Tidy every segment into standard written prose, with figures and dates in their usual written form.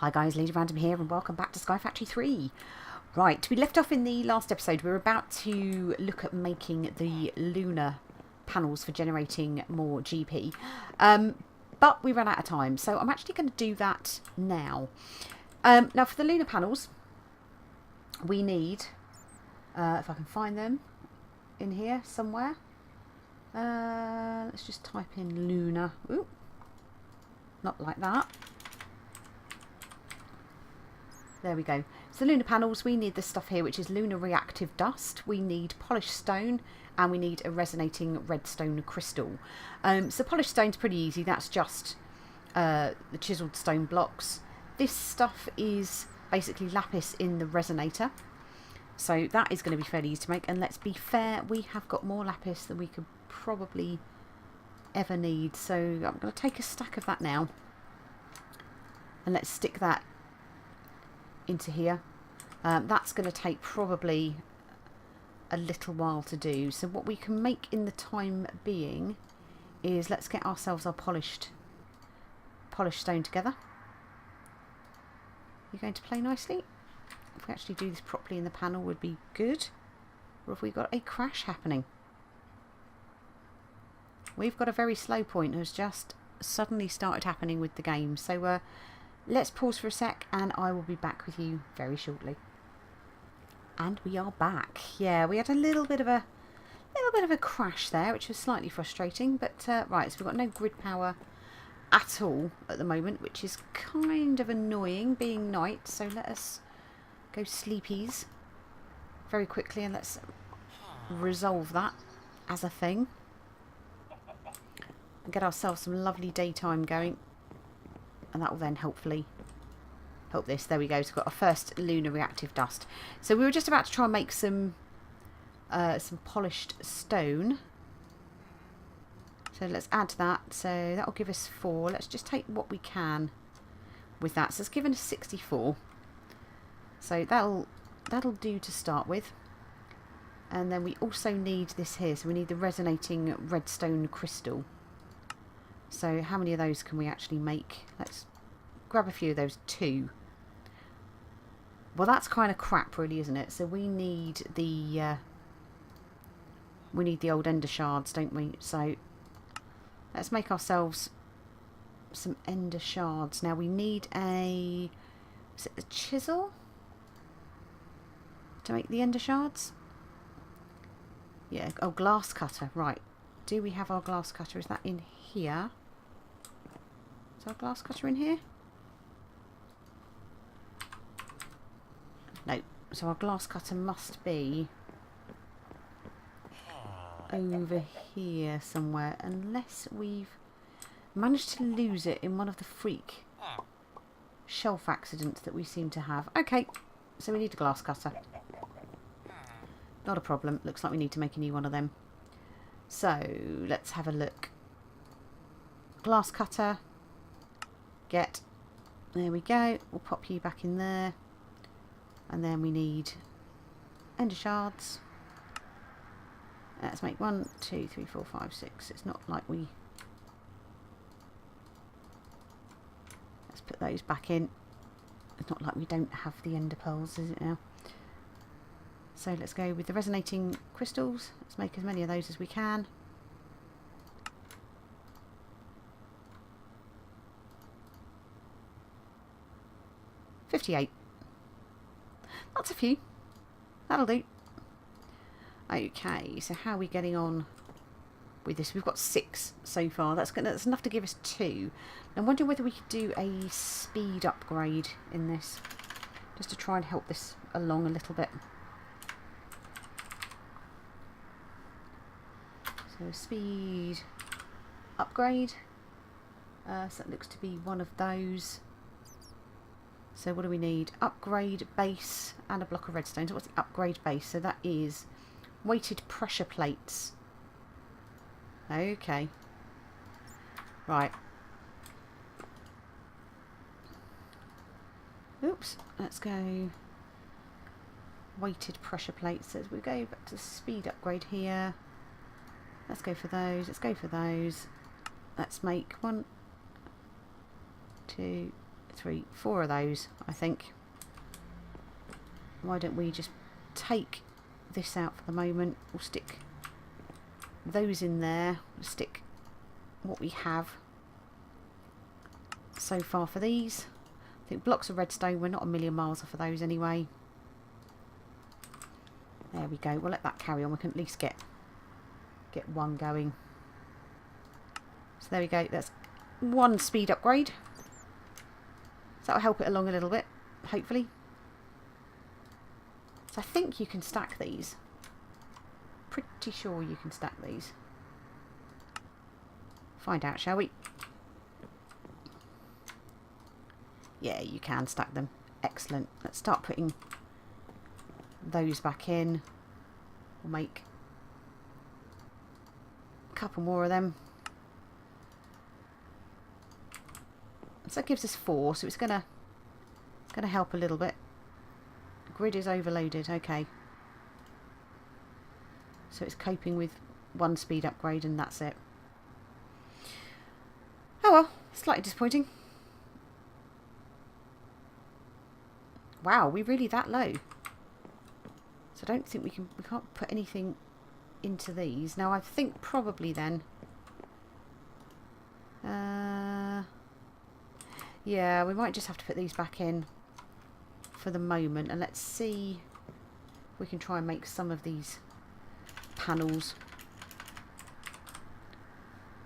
Hi guys, Lady Random here and welcome back to Sky Factory 3. Right, we left off in the last episode. We were about to look at making the lunar panels for generating more GP. But we ran out of time, so I'm actually going to do that now. Now for the lunar panels, we need, if I can find them in here somewhere. Let's just type in lunar. Ooh, not like that. There we go. So the lunar panels, we need this stuff here, which is lunar reactive dust. We need polished stone and we need a resonating redstone crystal. So polished stone's pretty easy. That's just the chiseled stone blocks. This stuff is basically lapis in the resonator. So that is going to be fairly easy to make. And let's be fair, we have got more lapis than we could probably ever need. So I'm going to take a stack of that now. And let's stick that into here. That's going to take probably a little while to do. So what we can make in the time being is let's get ourselves our polished stone together. You're going to play nicely. If we actually do this properly in the panel would be good. Or have we got a crash happening? We've got a very slow point has just suddenly started happening with the game. So let's pause for a sec and I will be back with you very shortly. And we are back. Yeah, we had a little bit of a crash there, which was slightly frustrating. But right, so we've got no grid power at all at the moment, which is kind of annoying being night. So let us go sleepies very quickly and let's resolve that as a thing. And get ourselves some lovely daytime going. And that will then hopefully help this. There we go. So we've got our first lunar reactive dust. So we were just about to try and make some polished stone. So let's add that. So that will give us 4. Let's just take what we can with that. So it's given us 64. So that'll do to start with. And then we also need this here. So we need the resonating redstone crystal. So how many of those can we actually make? Let's grab a few of those. 2. Well, that's kind of crap, really, isn't it? So we need the old ender shards, don't we? So let's make ourselves some ender shards. Now we need is it a chisel to make the ender shards? Yeah. Oh, glass cutter. Right. Do we have our glass cutter? Is that in here? Is our glass cutter in here? No. So our glass cutter must be over here somewhere. Unless we've managed to lose it in one of the freak shelf accidents that we seem to have. Okay. So we need a glass cutter. Not a problem. Looks like we need to make a new one of them. So let's have a look. Glass cutter. Get. There we go. We'll pop you back in there. And then we need ender shards. Let's make 1, 2, 3, 4, 5, 6. It's not like we... Let's put those back in. It's not like we don't have the ender pearls, is it now? So let's go with the resonating crystals. Let's make as many of those as we can. $58. That's a few. That'll do. Okay, so how are we getting on with this? We've got 6 so far. That's enough to give us 2. I'm wondering whether we could do a speed upgrade in this, just to try and help this along a little bit. So speed upgrade. So that looks to be one of those. So what do we need? Upgrade base and a block of redstone. So what's the upgrade base? So that is weighted pressure plates. Okay. Right. Oops. Let's go weighted pressure plates. So as we go back to the speed upgrade here. Let's go for those. Let's go for those. Let's make 1, 2, 3, 4 of those, I think. Why don't we just take this out for the moment? We'll stick those in there. We'll stick what we have so far for these. I think blocks of redstone, we're not a million miles off of those anyway. There we go. We'll let that carry on. We can at least get one going. So there we go. That's one speed upgrade. So that'll help it along a little bit, hopefully. So I think you can stack these. Pretty sure you can stack these. Find out, shall we? Yeah, you can stack them. Excellent. Let's start putting those back in. We'll make a couple more of them. So that gives us 4, so it's gonna help a little bit. The grid is overloaded, okay. So it's coping with 1 speed upgrade and that's it. Oh well, slightly disappointing. Wow, we're really that low. So I don't think we can't put anything into these. Now I think probably then yeah, we might just have to put these back in for the moment, and let's see if we can try and make some of these panels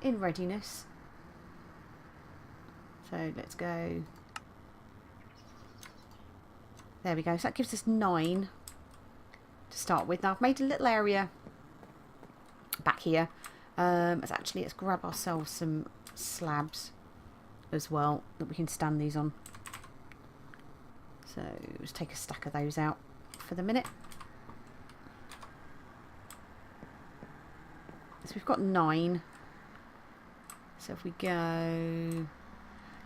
in readiness. So let's go. There we go. So that gives us 9 to start with. Now I've made a little area back here. Let's grab ourselves some slabs as well that we can stand these on. So let's take a stack of those out for the minute. So we've got 9. So if we go,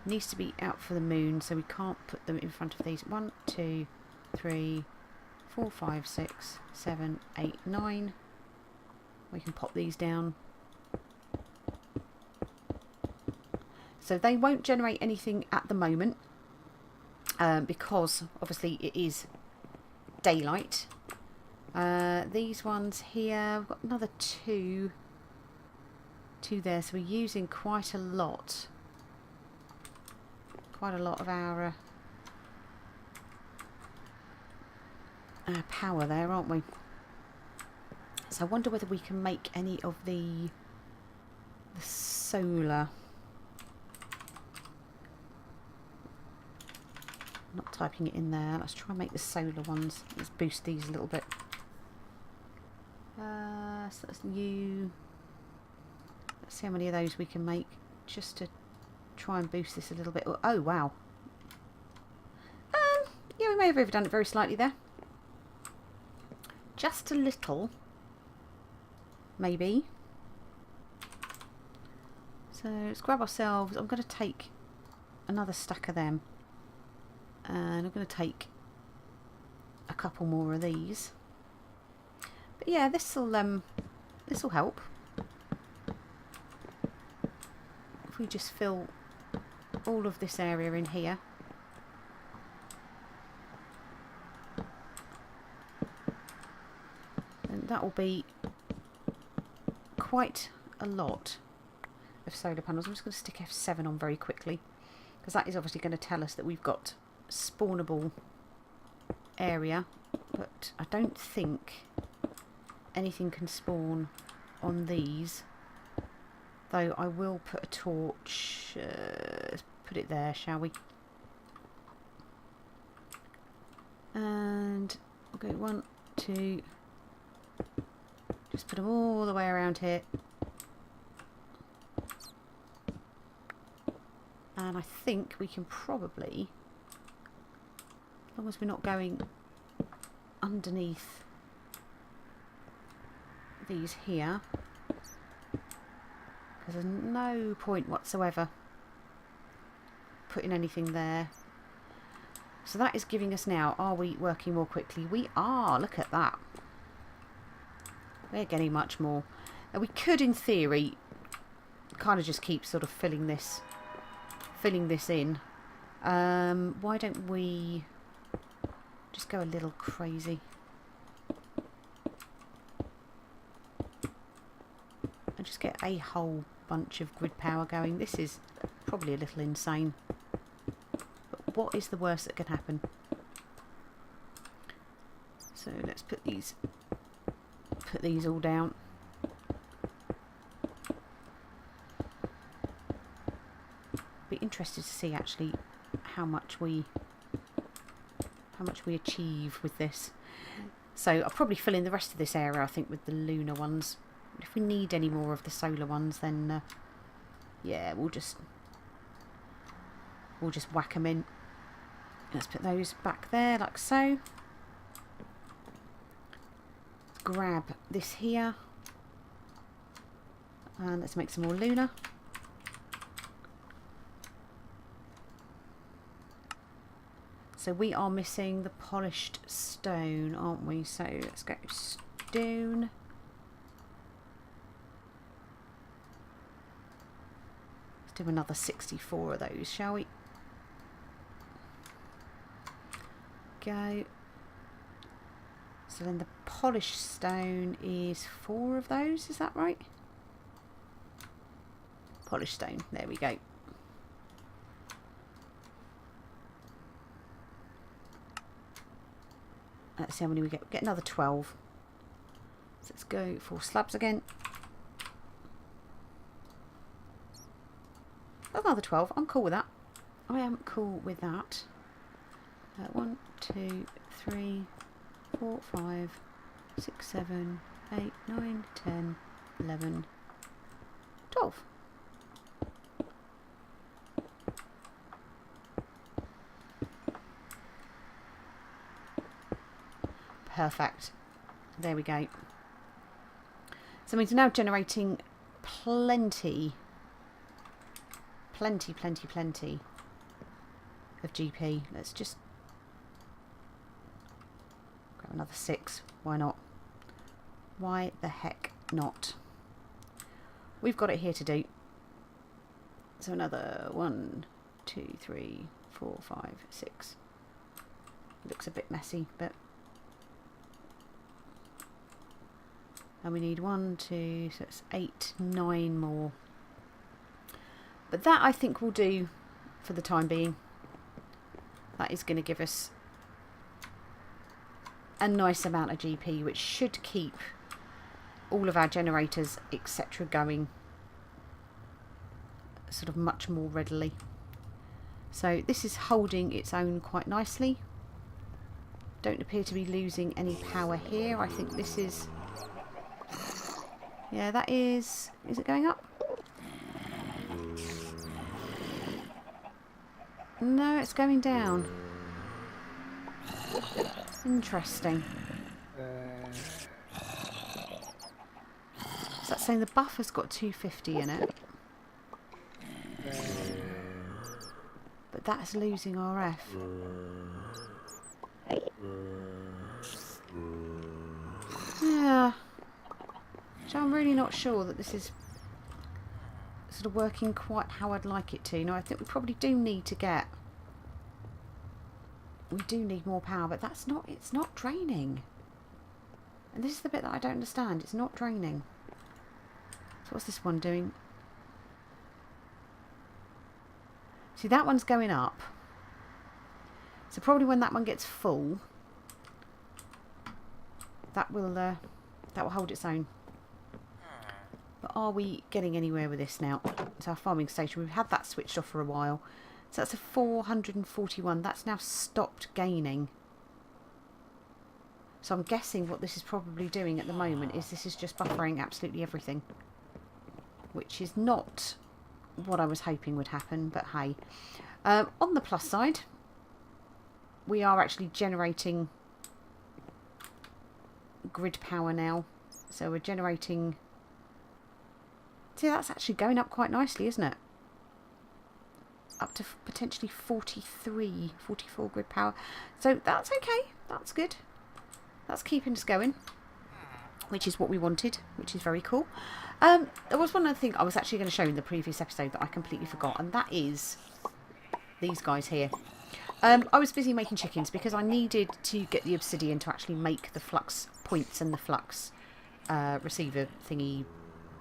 needs to be out for the moon, so we can't put them in front of these. 1, 2, 3, 4, 5, 6, 7, 8, 9. We can pop these down. So they won't generate anything at the moment because obviously it is daylight. These ones here, we've got another 2 there, so we're using quite a lot of our power there, aren't we? So I wonder whether we can make any of the solar. Not typing it in there. Let's try and make the solar ones. Let's boost these a little bit. So that's new. Let's see how many of those we can make just to try and boost this a little bit. Oh wow. Yeah, we may have overdone it very slightly there. Just a little. Maybe. So let's grab ourselves. I'm going to take another stack of them. And I'm going to take a couple more of these. But yeah, this'll help. If we just fill all of this area in here. And that will be quite a lot of solar panels. I'm just going to stick F7 on very quickly, because that is obviously going to tell us that we've got spawnable area, but I don't think anything can spawn on these, though I will put a torch. Let's put it there, shall we? And we'll go 1, 2, just put them all the way around here. And I think we can probably, as long as we're not going underneath these here, because there's no point whatsoever putting anything there. So that is giving us now, are we working more quickly? We are, look at that. We're getting much more. Now we could, in theory, kind of just keep sort of filling this in Why don't we just go a little crazy and just get a whole bunch of grid power going. This is probably a little insane, but what is the worst that can happen? So let's put these all down. Be interested to see actually how much we achieve with this. So I'll probably fill in the rest of this area, I think, with the lunar ones. If we need any more of the solar ones, then yeah, we'll just whack them in. Let's put those back there like so. Grab this here and let's make some more lunar. So we are missing the polished stone, aren't we? So let's go stone. Let's do another 64 of those, shall we? Go. So then the polished stone is 4 of those, is that right? Polished stone, there we go. Let's see how many we get. We get another 12. So let's go for slabs again. Another 12. I'm cool with that. I am cool with that. 1, 2, 3, 4, 5, 6, 7, 8, 9, 10, 11, 12. Perfect. There we go. So it means we're now generating plenty of GP. Let's just grab another 6. Why not? Why the heck not? We've got it here to do. So another 1, 2, 3, 4, 5, 6. Looks a bit messy, but and we need 1, 2, so it's 8, 9 more. But that I think will do for the time being. That is going to give us a nice amount of GP, which should keep all of our generators, etc., going sort of much more readily. So this is holding its own quite nicely. Don't appear to be losing any power here. I think this is... yeah, that is... is it going up? No, it's going down. Interesting. Is that saying the buffer's got 250 in it? But that's losing RF. Yeah. So I'm really not sure that this is sort of working quite how I'd like it to. No, I think we probably do need to get... we do need more power, but that's not... it's not draining. And this is the bit that I don't understand. It's not draining. So what's this one doing? See, that one's going up. So probably when that one gets full, that will hold its own. But are we getting anywhere with this now? It's our farming station. We've had that switched off for a while. So that's a 441. That's now stopped gaining. So I'm guessing what this is probably doing at the moment is this is just buffering absolutely everything. Which is not what I was hoping would happen, but hey. On the plus side, we are actually generating grid power now. So we're generating... see, that's actually going up quite nicely, isn't it? Up to potentially 43, 44 grid power. So that's okay. That's good. That's keeping us going, which is what we wanted, which is very cool. There was one other thing I was actually going to show in the previous episode that I completely forgot, and that is these guys here. I was busy making chickens because I needed to get the obsidian to actually make the flux points and the flux receiver thingy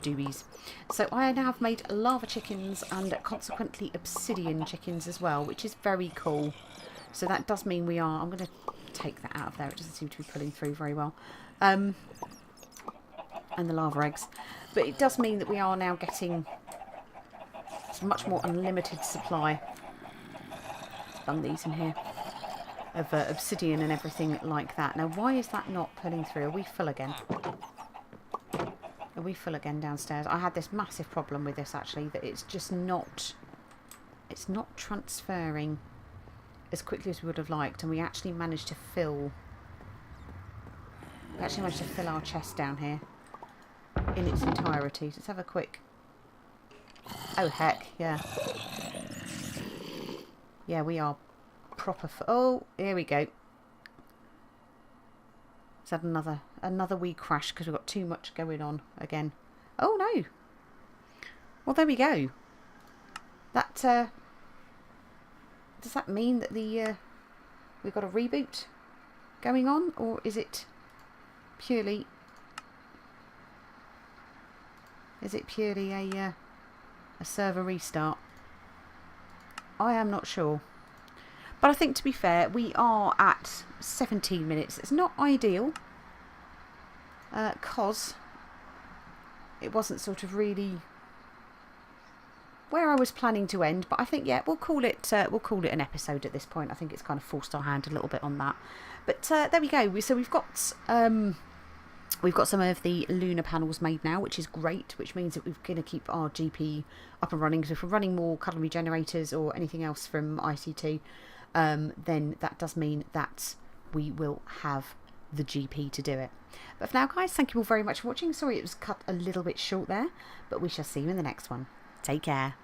doobies. So I now have made lava chickens and consequently obsidian chickens as well, which is very cool. So that does mean we are... I'm going to take that out of there. It doesn't seem to be pulling through very well. And the lava eggs. But it does mean that we are now getting a much more unlimited supply. Let's bung these in here. Of obsidian and everything like that. Now, why is that not pulling through? Are we full again? Are we full again downstairs? I had this massive problem with this, actually, that it's just not... It's not transferring as quickly as we would have liked, and we actually managed to fill... We actually managed to fill our chest down here in its entirety. So let's have a quick... Oh, heck, yeah. Yeah, we are proper... Oh, here we go. Let's have another wee crash because we've got too much going on again. Oh, no. Well, there we go. That, does that mean that we've got a reboot going on? Or is it purely... Is it purely a server restart? I am not sure. But I think, to be fair, we are at 17 minutes. It's not ideal. Because it wasn't sort of really where I was planning to end. But I think, yeah, we'll call it an episode at this point. I think it's kind of forced our hand a little bit on that. But there we go. So we've got some of the lunar panels made now, which is great, which means that we're going to keep our GP up and running. So if we're running more culinary generators or anything else from ICT, then that does mean that we will have the GP to do it. But for now, guys, thank you all very much for watching. Sorry it was cut a little bit short there, but we shall see you in the next one. Take care.